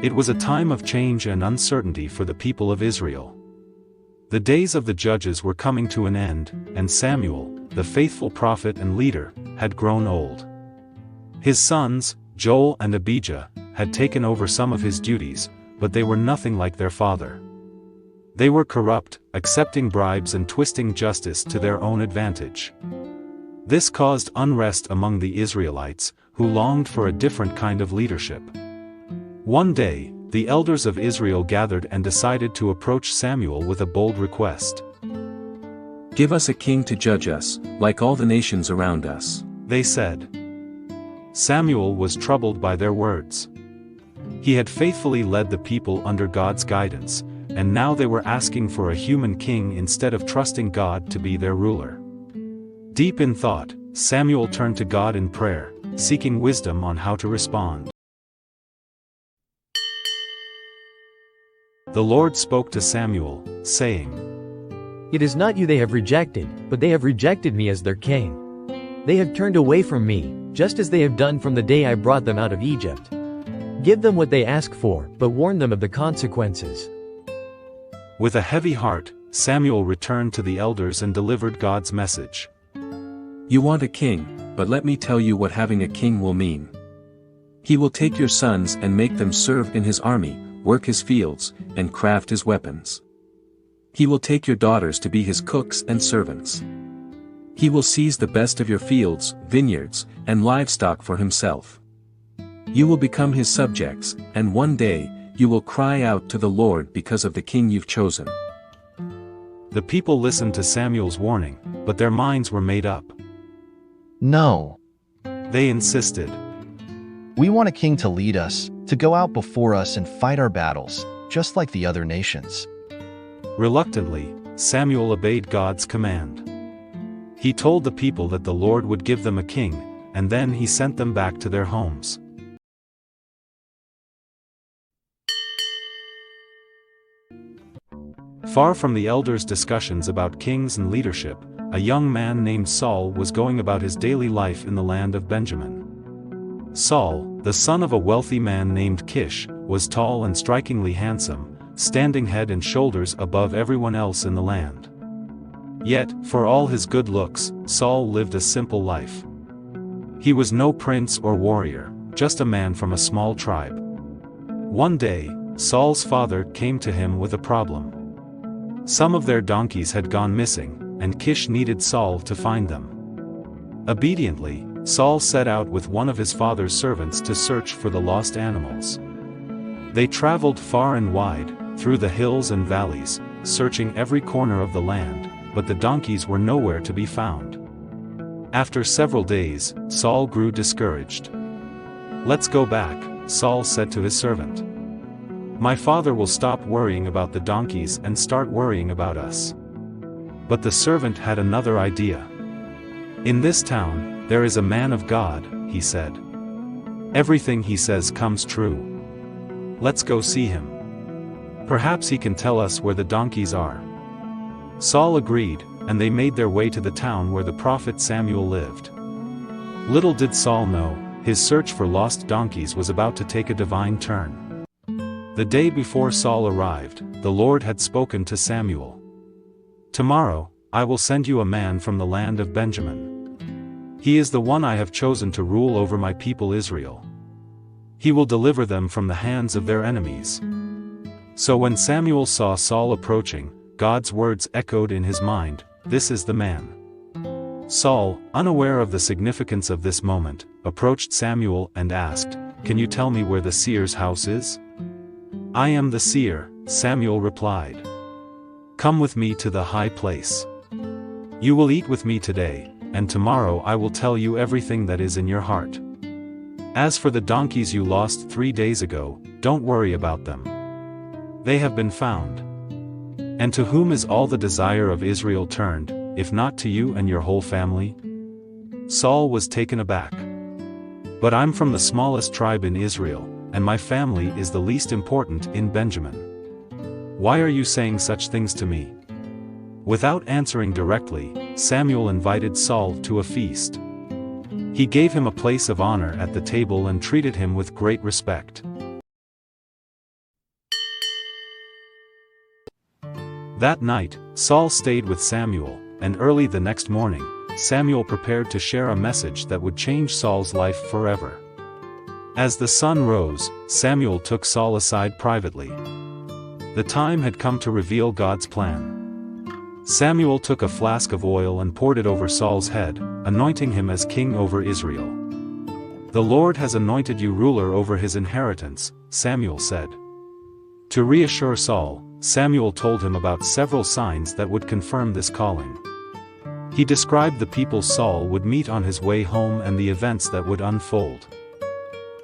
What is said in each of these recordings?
It was a time of change and uncertainty for the people of Israel. The days of the judges were coming to an end, and Samuel, the faithful prophet and leader, had grown old. His sons, Joel and Abijah, had taken over some of his duties, but they were nothing like their father. They were corrupt, accepting bribes and twisting justice to their own advantage. This caused unrest among the Israelites, who longed for a different kind of leadership. One day, the elders of Israel gathered and decided to approach Samuel with a bold request. "Give us a king to judge us, like all the nations around us," they said. Samuel was troubled by their words. He had faithfully led the people under God's guidance, and now they were asking for a human king instead of trusting God to be their ruler. Deep in thought, Samuel turned to God in prayer, seeking wisdom on how to respond. The Lord spoke to Samuel, saying, "It is not you they have rejected, but they have rejected me as their king. They have turned away from me, just as they have done from the day I brought them out of Egypt. Give them what they ask for, but warn them of the consequences." With a heavy heart, Samuel returned to the elders and delivered God's message. "You want a king, but let me tell you what having a king will mean. He will take your sons and make them serve in his army, work his fields, and craft his weapons. He will take your daughters to be his cooks and servants. He will seize the best of your fields, vineyards, and livestock for himself. You will become his subjects, and one day, you will cry out to the Lord because of the king you've chosen." The people listened to Samuel's warning, but their minds were made up. No. They insisted. We want a king to lead us, to go out before us and fight our battles, just like the other nations. Reluctantly, Samuel obeyed God's command. He told the people that the Lord would give them a king, and then he sent them back to their homes. Far from the elders' discussions about kings and leadership, a young man named Saul was going about his daily life in the land of Benjamin. Saul, the son of a wealthy man named Kish, was tall and strikingly handsome, standing head and shoulders above everyone else in the land. Yet, for all his good looks, Saul lived a simple life. He was no prince or warrior, just a man from a small tribe. One day, Saul's father came to him with a problem. Some of their donkeys had gone missing, and Kish needed Saul to find them. Obediently, Saul set out with one of his father's servants to search for the lost animals. They traveled far and wide, through the hills and valleys, searching every corner of the land, but the donkeys were nowhere to be found. After several days, Saul grew discouraged. "Let's go back," Saul said to his servant. "My father will stop worrying about the donkeys and start worrying about us." But the servant had another idea. "In this town, there is a man of God," he said. "Everything he says comes true. Let's go see him. Perhaps he can tell us where the donkeys are." Saul agreed, and they made their way to the town where the prophet Samuel lived. Little did Saul know, his search for lost donkeys was about to take a divine turn. The day before Saul arrived, the Lord had spoken to Samuel. "Tomorrow, I will send you a man from the land of Benjamin. He is the one I have chosen to rule over my people Israel. He will deliver them from the hands of their enemies." So when Samuel saw Saul approaching, God's words echoed in his mind, "This is the man." Saul, unaware of the significance of this moment, approached Samuel and asked, "Can you tell me where the seer's house is?" "I am the seer," Samuel replied. "Come with me to the high place. You will eat with me today, and tomorrow I will tell you everything that is in your heart. As for the donkeys you lost 3 days ago, don't worry about them. They have been found. And to whom is all the desire of Israel turned, if not to you and your whole family?" Saul was taken aback. "But I'm from the smallest tribe in Israel, and my family is the least important in Benjamin. Why are you saying such things to me?" Without answering directly, Samuel invited Saul to a feast. He gave him a place of honor at the table and treated him with great respect. That night, Saul stayed with Samuel, and early the next morning, Samuel prepared to share a message that would change Saul's life forever. As the sun rose, Samuel took Saul aside privately. The time had come to reveal God's plan. Samuel took a flask of oil and poured it over Saul's head, anointing him as king over Israel. "The Lord has anointed you ruler over his inheritance," Samuel said. To reassure Saul, Samuel told him about several signs that would confirm this calling. He described the people Saul would meet on his way home and the events that would unfold.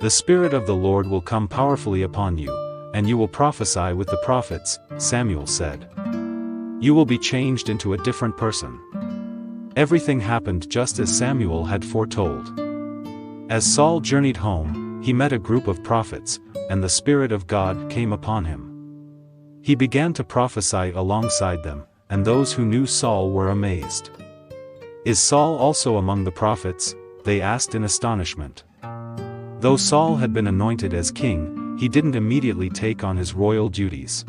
"The Spirit of the Lord will come powerfully upon you, and you will prophesy with the prophets," Samuel said. "You will be changed into a different person." Everything happened just as Samuel had foretold. As Saul journeyed home, he met a group of prophets, and the Spirit of God came upon him. He began to prophesy alongside them, and those who knew Saul were amazed. "Is Saul also among the prophets?" they asked in astonishment. Though Saul had been anointed as king, he didn't immediately take on his royal duties.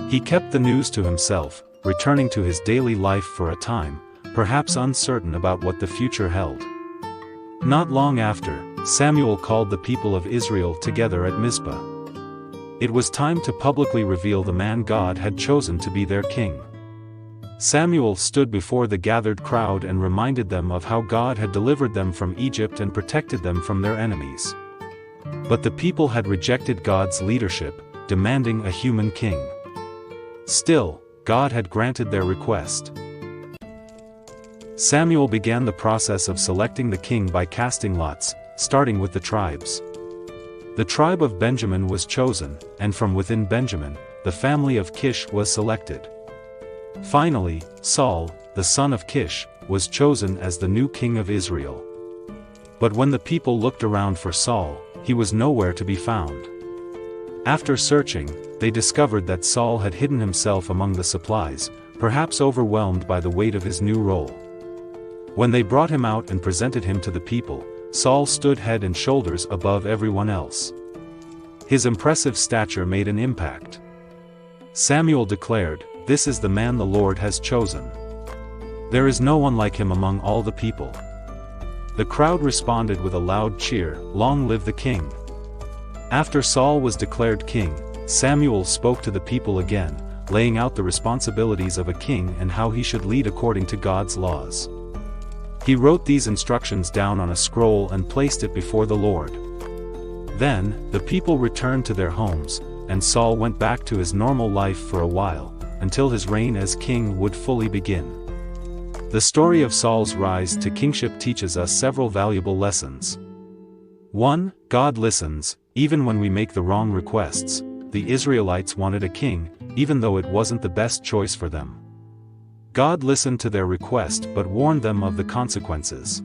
He kept the news to himself, returning to his daily life for a time, perhaps uncertain about what the future held. Not long after, Samuel called the people of Israel together at Mizpah. It was time to publicly reveal the man God had chosen to be their king. Samuel stood before the gathered crowd and reminded them of how God had delivered them from Egypt and protected them from their enemies. But the people had rejected God's leadership, demanding a human king. Still, God had granted their request. Samuel began the process of selecting the king by casting lots, starting with the tribes. The tribe of Benjamin was chosen, and from within Benjamin, the family of Kish was selected. Finally, Saul, the son of Kish, was chosen as the new king of Israel. But when the people looked around for Saul, he was nowhere to be found. After searching, they discovered that Saul had hidden himself among the supplies, perhaps overwhelmed by the weight of his new role. When they brought him out and presented him to the people, Saul stood head and shoulders above everyone else. His impressive stature made an impact. Samuel declared, "This is the man the Lord has chosen. There is no one like him among all the people." The crowd responded with a loud cheer, "Long live the king!" After Saul was declared king, Samuel spoke to the people again, laying out the responsibilities of a king and how he should lead according to God's laws. He wrote these instructions down on a scroll and placed it before the Lord. Then, the people returned to their homes, and Saul went back to his normal life for a while, until his reign as king would fully begin. The story of Saul's rise to kingship teaches us several valuable lessons. 1. God listens, even when we make the wrong requests. The Israelites wanted a king, even though it wasn't the best choice for them. God listened to their request but warned them of the consequences.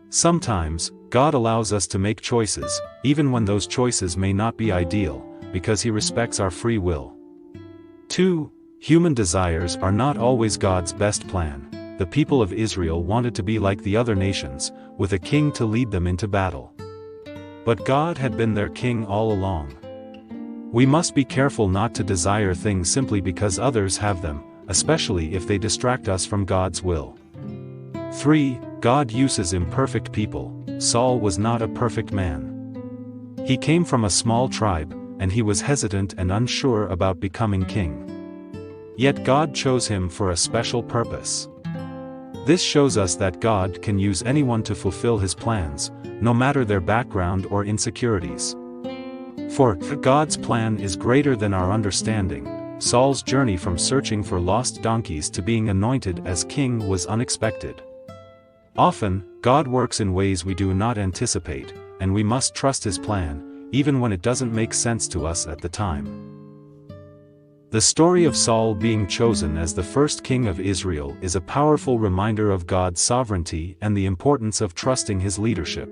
Sometimes, God allows us to make choices, even when those choices may not be ideal, because He respects our free will. 2. Human desires are not always God's best plan. The people of Israel wanted to be like the other nations, with a king to lead them into battle. But God had been their king all along. We must be careful not to desire things simply because others have them, especially if they distract us from God's will. 3. God uses imperfect people. Saul was not a perfect man. He came from a small tribe, and he was hesitant and unsure about becoming king. Yet God chose him for a special purpose. This shows us that God can use anyone to fulfill His plans, no matter their background or insecurities. For God's plan is greater than our understanding. Saul's journey from searching for lost donkeys to being anointed as king was unexpected. Often, God works in ways we do not anticipate, and we must trust His plan, even when it doesn't make sense to us at the time. The story of Saul being chosen as the first king of Israel is a powerful reminder of God's sovereignty and the importance of trusting His leadership.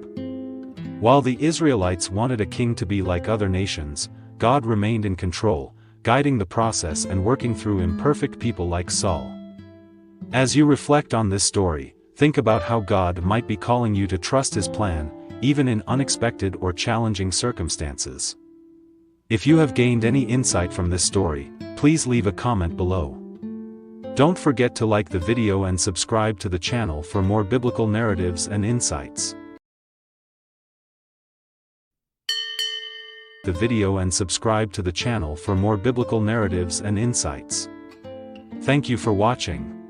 While the Israelites wanted a king to be like other nations, God remained in control, guiding the process and working through imperfect people like Saul. As you reflect on this story, think about how God might be calling you to trust His plan, even in unexpected or challenging circumstances. If you have gained any insight from this story, please leave a comment below. Don't forget to like the video and subscribe to the channel for more biblical narratives and insights. The video and subscribe to the channel for more biblical narratives and insights. Thank you for watching.